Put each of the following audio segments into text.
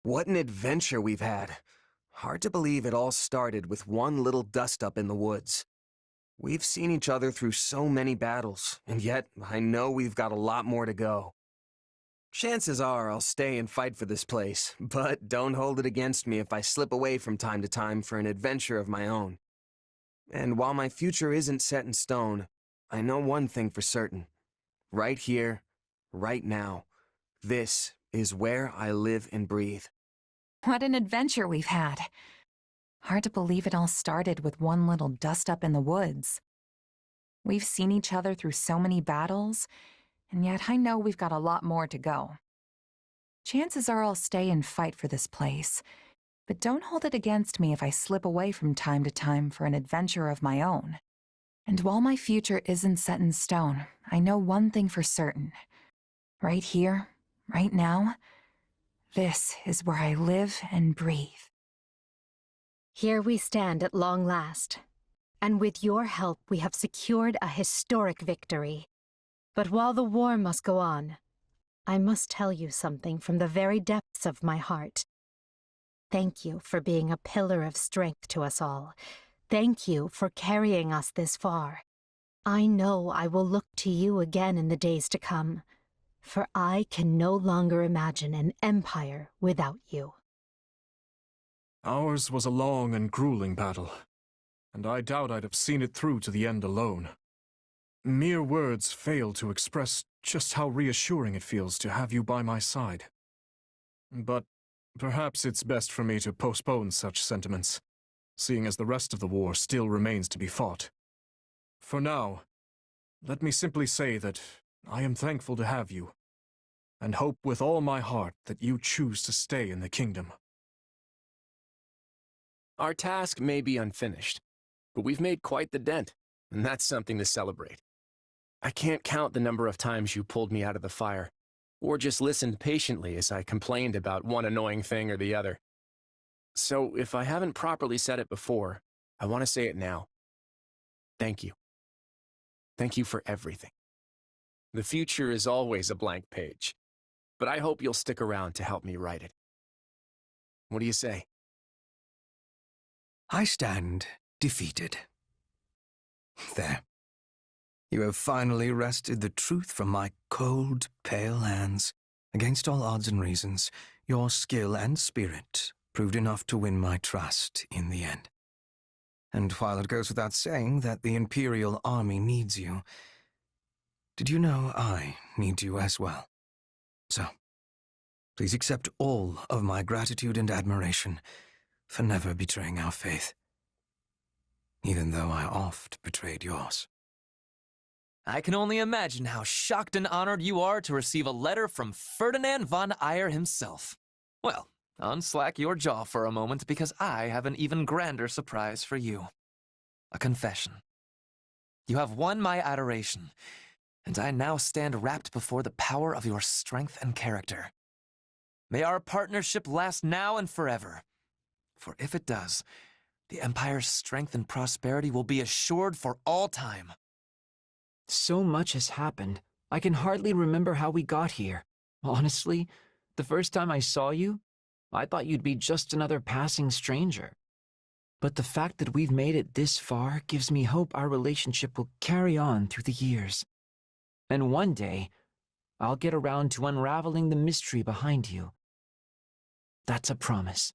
What an adventure we've had. Hard to believe it all started with one little dust-up in the woods. We've seen each other through so many battles, and yet I know we've got a lot more to go. Chances are I'll stay and fight for this place, but don't hold it against me if I slip away from time to time for an adventure of my own. And while my future isn't set in stone, I know one thing for certain. Right here, right now, this is where I live and breathe. What an adventure we've had. Hard to believe it all started with one little dust-up in the woods. We've seen each other through so many battles, and yet I know we've got a lot more to go. Chances are I'll stay and fight for this place, but don't hold it against me if I slip away from time to time for an adventure of my own. And while my future isn't set in stone, I know one thing for certain. Right here, right now, this is where I live and breathe. Here we stand at long last, and with your help we have secured a historic victory. But while the war must go on, I must tell you something from the very depths of my heart. Thank you for being a pillar of strength to us all. Thank you for carrying us this far. I know I will look to you again in the days to come, for I can no longer imagine an empire without you. Ours was a long and grueling battle, and I doubt I'd have seen it through to the end alone. Mere words fail to express just how reassuring it feels to have you by my side. But perhaps it's best for me to postpone such sentiments, seeing as the rest of the war still remains to be fought. For now, let me simply say that I am thankful to have you, and hope with all my heart that you choose to stay in the kingdom. Our task may be unfinished, but we've made quite the dent, and that's something to celebrate. I can't count the number of times you pulled me out of the fire, or just listened patiently as I complained about one annoying thing or the other. So if I haven't properly said it before, I want to say it now. Thank you. Thank you for everything. The future is always a blank page, but I hope you'll stick around to help me write it. What do you say? I stand defeated. There. You have finally wrested the truth from my cold, pale hands. Against all odds and reasons, your skill and spirit proved enough to win my trust in the end. And while it goes without saying that the Imperial Army needs you, did you know I need you as well? So, please accept all of my gratitude and admiration for never betraying our faith, even though I oft betrayed yours. I can only imagine how shocked and honored you are to receive a letter from Ferdinand von Eyre himself. Well, unslack your jaw for a moment, because I have an even grander surprise for you. A confession. You have won my adoration, and I now stand wrapped before the power of your strength and character. May our partnership last now and forever. For if it does, the Empire's strength and prosperity will be assured for all time. So much has happened. I can hardly remember how we got here. Honestly, the first time I saw you, I thought you'd be just another passing stranger. But the fact that we've made it this far gives me hope our relationship will carry on through the years. And one day, I'll get around to unraveling the mystery behind you. That's a promise.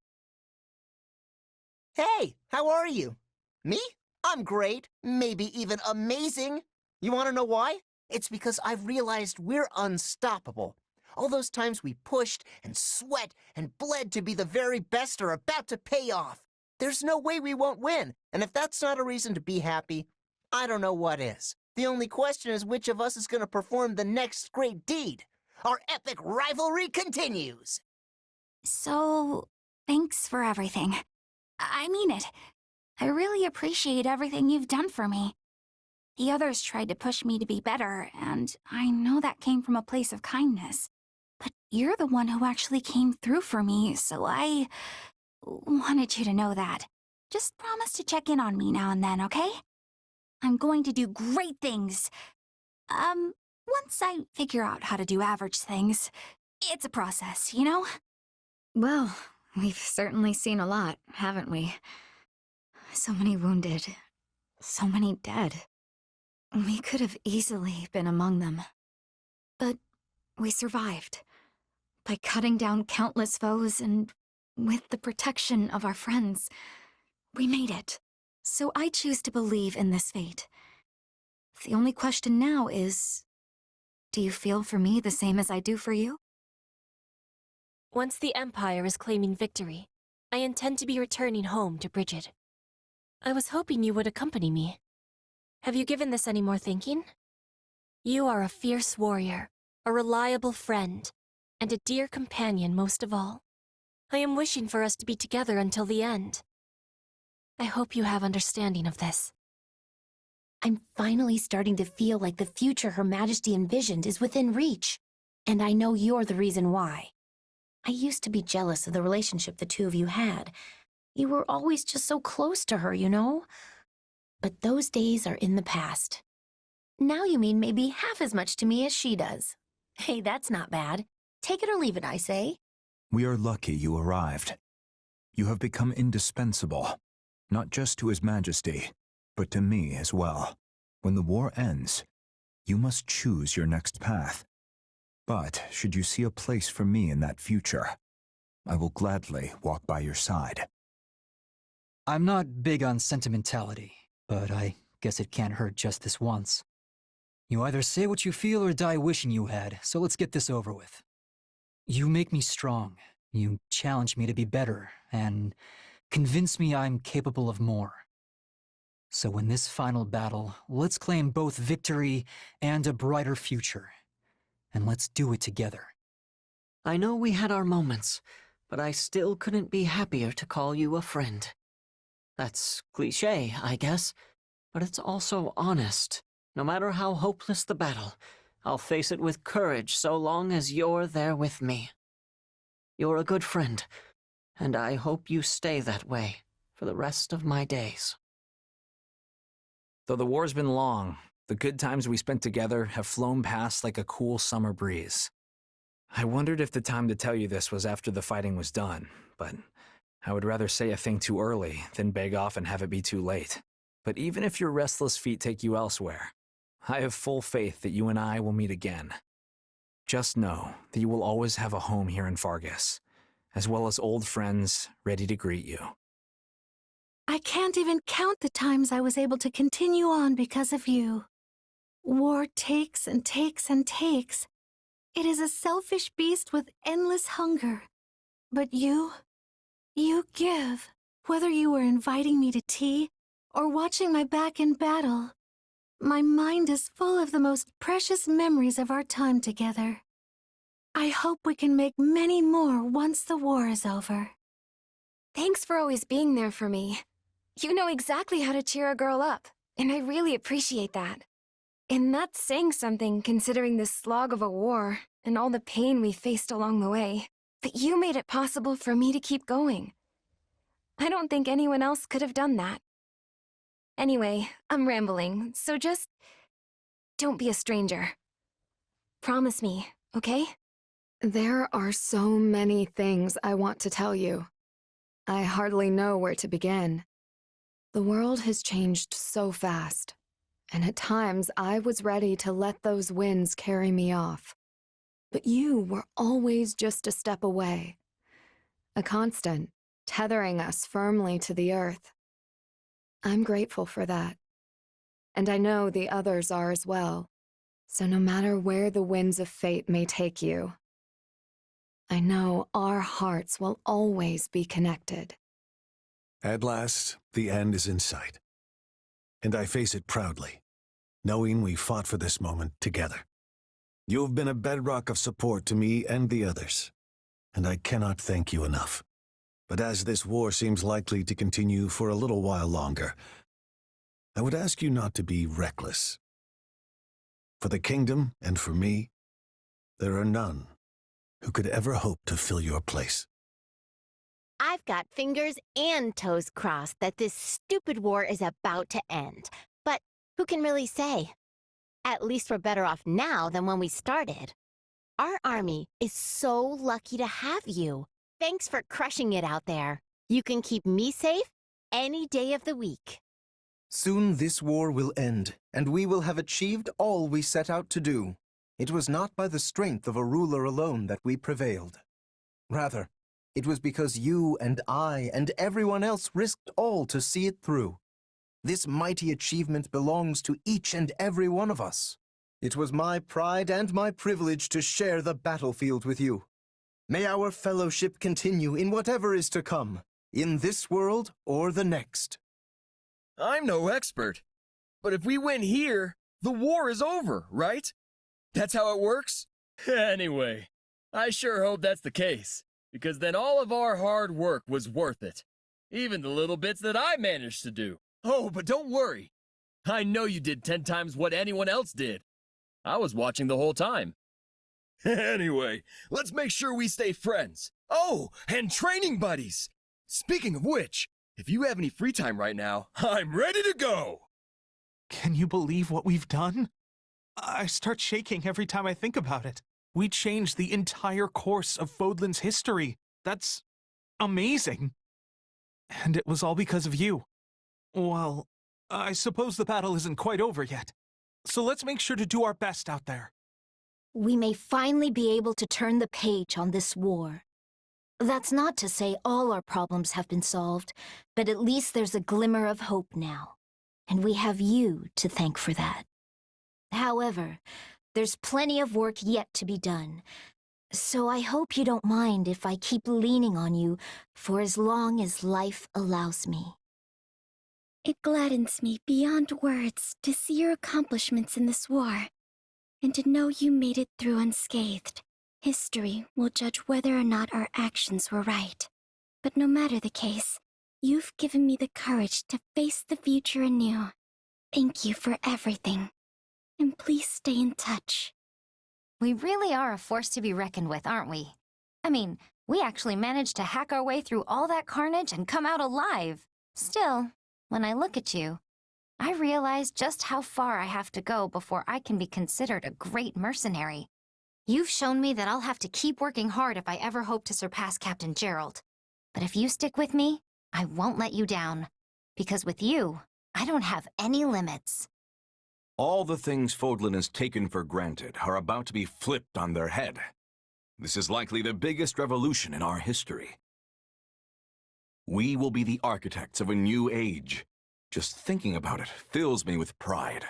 Hey, how are you? Me? I'm great, maybe even amazing. You want to know why? It's because I've realized we're unstoppable. All those times we pushed and sweat and bled to be the very best are about to pay off. There's no way we won't win, and if that's not a reason to be happy, I don't know what is. The only question is which of us is going to perform the next great deed. Our epic rivalry continues. So, thanks for everything. I mean it. I really appreciate everything you've done for me. The others tried to push me to be better, and I know that came from a place of kindness. But you're the one who actually came through for me, so I wanted you to know that. Just promise to check in on me now and then, okay? I'm going to do great things. Once I figure out how to do average things. It's a process, you know? Well, we've certainly seen a lot, haven't we? So many wounded, so many dead. We could have easily been among them. But we survived. By cutting down countless foes and with the protection of our friends, we made it. So I choose to believe in this fate. The only question now is, do you feel for me the same as I do for you? Once the Empire is claiming victory, I intend to be returning home to Brigid. I was hoping you would accompany me. Have you given this any more thinking? You are a fierce warrior, a reliable friend, and a dear companion most of all. I am wishing for us to be together until the end. I hope you have understanding of this. I'm finally starting to feel like the future Her Majesty envisioned is within reach. And I know you're the reason why. I used to be jealous of the relationship the two of you had. You were always just so close to her, you know? But those days are in the past. Now you mean maybe half as much to me as she does. Hey, that's not bad. Take it or leave it, I say. We are lucky you arrived. You have become indispensable, not just to His Majesty, but to me as well. When the war ends, you must choose your next path. But should you see a place for me in that future, I will gladly walk by your side. I'm not big on sentimentality, but I guess it can't hurt just this once. You either say what you feel or die wishing you had, so let's get this over with. You make me strong, you challenge me to be better, and convince me I'm capable of more. So in this final battle, let's claim both victory and a brighter future. And let's do it together. I know we had our moments, but I still couldn't be happier to call you a friend. That's cliché, I guess, but it's also honest. No matter how hopeless the battle, I'll face it with courage so long as you're there with me. You're a good friend, and I hope you stay that way for the rest of my days. Though the war's been long, the good times we spent together have flown past like a cool summer breeze. I wondered if the time to tell you this was after the fighting was done, but I would rather say a thing too early than beg off and have it be too late. But even if your restless feet take you elsewhere, I have full faith that you and I will meet again. Just know that you will always have a home here in Fargus, as well as old friends ready to greet you. I can't even count the times I was able to continue on because of you. War takes and takes and takes. It is a selfish beast with endless hunger. But you give. Whether you were inviting me to tea or watching my back in battle, my mind is full of the most precious memories of our time together. I hope we can make many more once the war is over. Thanks for always being there for me. You know exactly how to cheer a girl up, and I really appreciate that. And that's saying something considering the slog of a war and all the pain we faced along the way. But you made it possible for me to keep going. I don't think anyone else could have done that. Anyway, I'm rambling, so just don't be a stranger. Promise me, okay? There are so many things I want to tell you. I hardly know where to begin. The world has changed so fast, and at times I was ready to let those winds carry me off. But you were always just a step away, a constant, tethering us firmly to the earth. I'm grateful for that, and I know the others are as well. So no matter where the winds of fate may take you, I know our hearts will always be connected. At last, the end is in sight. And I face it proudly, knowing we fought for this moment together. You have been a bedrock of support to me and the others, and I cannot thank you enough. But as this war seems likely to continue for a little while longer, I would ask you not to be reckless. For the kingdom, and for me, there are none who could ever hope to fill your place. I've got fingers and toes crossed that this stupid war is about to end. But who can really say? At least we're better off now than when we started. Our army is so lucky to have you. thanks for crushing it out there. You can keep me safe any day of the week. Soon this war will end, and we will have achieved all we set out to do. It was not by the strength of a ruler alone that we prevailed. Rather, it was because you and I and everyone else risked all to see it through. This mighty achievement belongs to each and every one of us. It was my pride and my privilege to share the battlefield with you. May our fellowship continue in whatever is to come, in this world or the next. I'm no expert, but if we win here, the war is over, right? That's how it works? Anyway, I sure hope that's the case, because then all of our hard work was worth it. Even the little bits that I managed to do. Oh, but don't worry. I know you did 10 times what anyone else did. I was watching the whole time. Anyway, let's make sure we stay friends. Oh, and training buddies. Speaking of which, if you have any free time right now, I'm ready to go. Can you believe what we've done? I start shaking every time I think about it. We changed the entire course of Fodlan's history. That's amazing. And it was all because of you. Well, I suppose the battle isn't quite over yet. So let's make sure to do our best out there. We may finally be able to turn the page on this war. That's not to say all our problems have been solved, but at least there's a glimmer of hope now. And we have you to thank for that. However, there's plenty of work yet to be done. So I hope you don't mind if I keep leaning on you for as long as life allows me. It gladdens me beyond words to see your accomplishments in this war, and to know you made it through unscathed. History will judge whether or not our actions were right. But no matter the case, you've given me the courage to face the future anew. Thank you for everything. And please stay in touch. We really are a force to be reckoned with, aren't we? I mean, we actually managed to hack our way through all that carnage and come out alive. Still, when I look at you, I realize just how far I have to go before I can be considered a great mercenary. You've shown me that I'll have to keep working hard if I ever hope to surpass Captain Gerald. But if you stick with me, I won't let you down. Because with you, I don't have any limits. All the things Fodlan has taken for granted are about to be flipped on their head. This is likely the biggest revolution in our history. We will be the architects of a new age. Just thinking about it fills me with pride.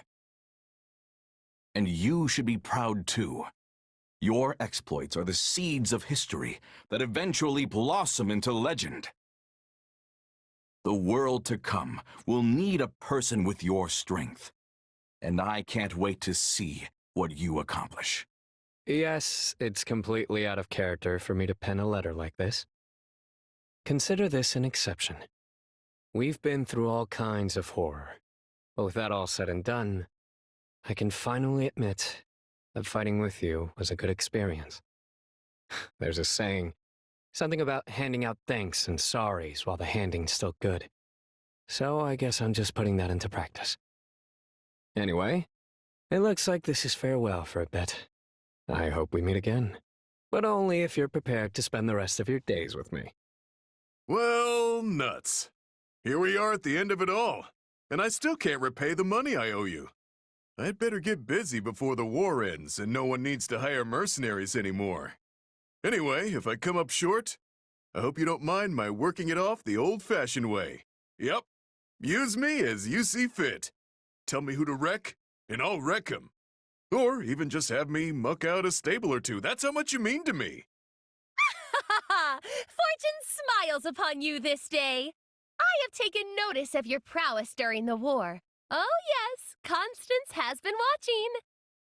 And you should be proud too. Your exploits are the seeds of history that eventually blossom into legend. The world to come will need a person with your strength. And I can't wait to see what you accomplish. Yes, it's completely out of character for me to pen a letter like this. Consider this an exception. We've been through all kinds of horror. But with that all said and done, I can finally admit that fighting with you was a good experience. There's a saying, something about handing out thanks and sorries while the handing's still good. So I guess I'm just putting that into practice. Anyway, it looks like this is farewell for a bit. I hope we meet again, but only if you're prepared to spend the rest of your days with me. Well, nuts. Here we are at the end of it all, and I still can't repay the money I owe you. I'd better get busy before the war ends and no one needs to hire mercenaries anymore. Anyway, if I come up short, I hope you don't mind my working it off the old-fashioned way. Yep, use me as you see fit. Tell me who to wreck, and I'll wreck 'em. Or even just have me muck out a stable or two. That's how much you mean to me. Fortune smiles upon you this day. I have taken notice of your prowess during the war. Oh yes, Constance has been watching.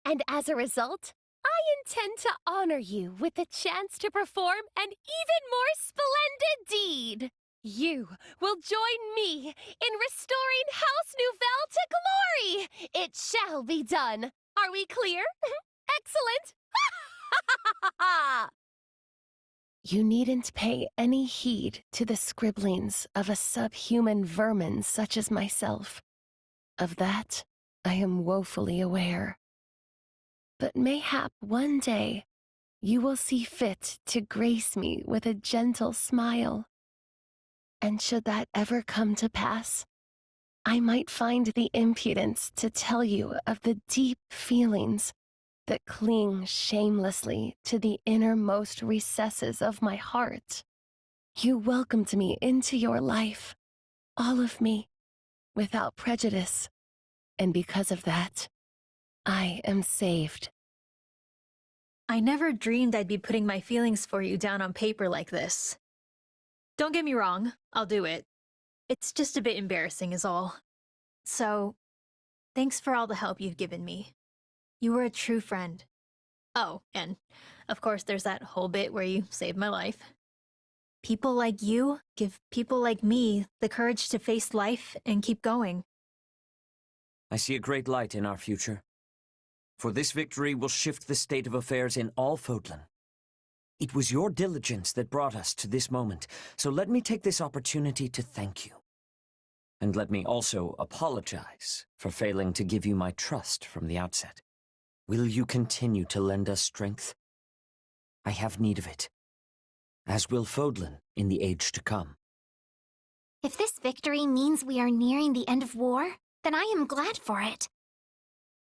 And as a result, I intend to honor you with the chance to perform an even more splendid deed. You will join me in restoring House Nouvelle to glory. It shall be done. Are we clear? Excellent. You needn't pay any heed to the scribblings of a subhuman vermin such as myself. Of that, I am woefully aware. But mayhap one day, you will see fit to grace me with a gentle smile. And should that ever come to pass, I might find the impudence to tell you of the deep feelings that cling shamelessly to the innermost recesses of my heart. You welcomed me into your life, all of me, without prejudice, and because of that, I am saved. I never dreamed I'd be putting my feelings for you down on paper like this. Don't get me wrong, I'll do it. It's just a bit embarrassing is all. So, thanks for all the help you've given me. You were a true friend. Oh, and of course there's that whole bit where you saved my life. People like you give people like me the courage to face life and keep going. I see a great light in our future. For this victory will shift the state of affairs in all Fodlan. It was your diligence that brought us to this moment, so let me take this opportunity to thank you. And let me also apologize for failing to give you my trust from the outset. Will you continue to lend us strength? I have need of it, as will Fodlan in the age to come. If this victory means we are nearing the end of war, then I am glad for it.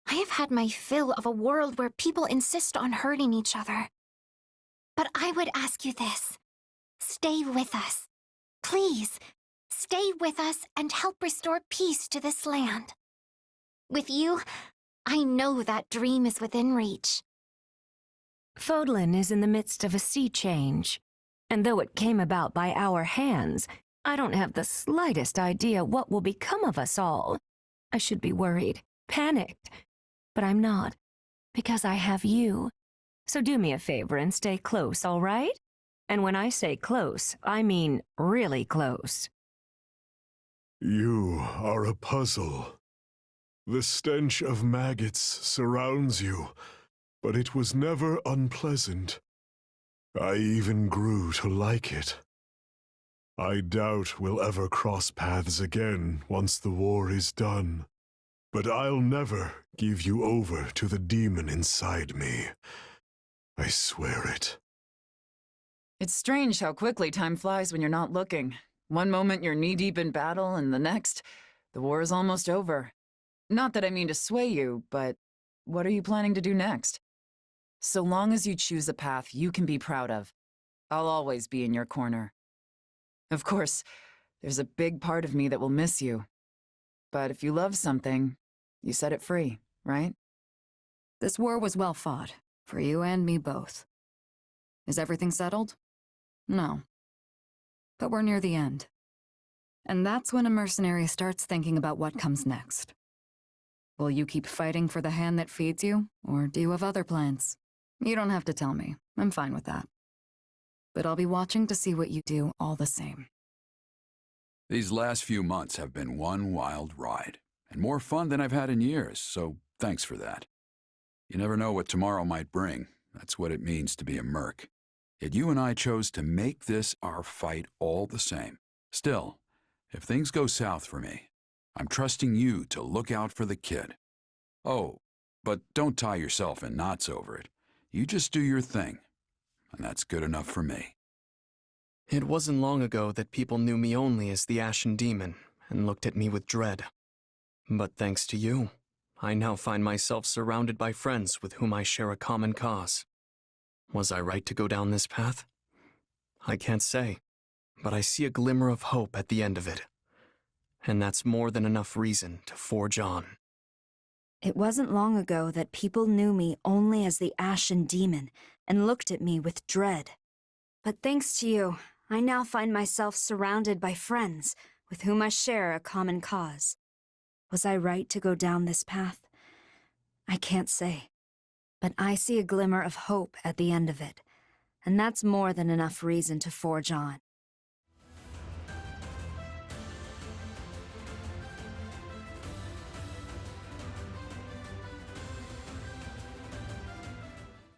I have had my fill of a world where people insist on hurting each other. But I would ask you this. Stay with us. Please, stay with us and help restore peace to this land. With you, I know that dream is within reach. Fodlan is in the midst of a sea change, and though it came about by our hands, I don't have the slightest idea what will become of us all. I should be worried, panicked, but I'm not, because I have you. So do me a favor and stay close, all right? And when I say close, I mean really close. You are a puzzle. The stench of maggots surrounds you, but it was never unpleasant. I even grew to like it. I doubt we'll ever cross paths again once the war is done. But I'll never give you over to the demon inside me. I swear it. It's strange how quickly time flies when you're not looking. One moment you're knee-deep in battle, and the next, the war is almost over. Not that I mean to sway you, but what are you planning to do next? So long as you choose a path you can be proud of, I'll always be in your corner. Of course, there's a big part of me that will miss you. But if you love something, you set it free, right? This war was well fought, for you and me both. Is everything settled? No. But we're near the end. And that's when a mercenary starts thinking about what comes next. Will you keep fighting for the hand that feeds you, or do you have other plans? You don't have to tell me. I'm fine with that. But I'll be watching to see what you do all the same. These last few months have been one wild ride, and more fun than I've had in years, so thanks for that. You never know what tomorrow might bring. That's what it means to be a merc. Yet you and I chose to make this our fight all the same. Still, if things go south for me, I'm trusting you to look out for the kid. Oh, but don't tie yourself in knots over it. You just do your thing, and that's good enough for me. It wasn't long ago that people knew me only as the Ashen Demon and looked at me with dread. But thanks to you, I now find myself surrounded by friends with whom I share a common cause. Was I right to go down this path? I can't say, but I see a glimmer of hope at the end of it. And that's more than enough reason to forge on. It wasn't long ago that people knew me only as the Ashen Demon and looked at me with dread. But thanks to you, I now find myself surrounded by friends with whom I share a common cause. Was I right to go down this path? I can't say. But I see a glimmer of hope at the end of it, and that's more than enough reason to forge on.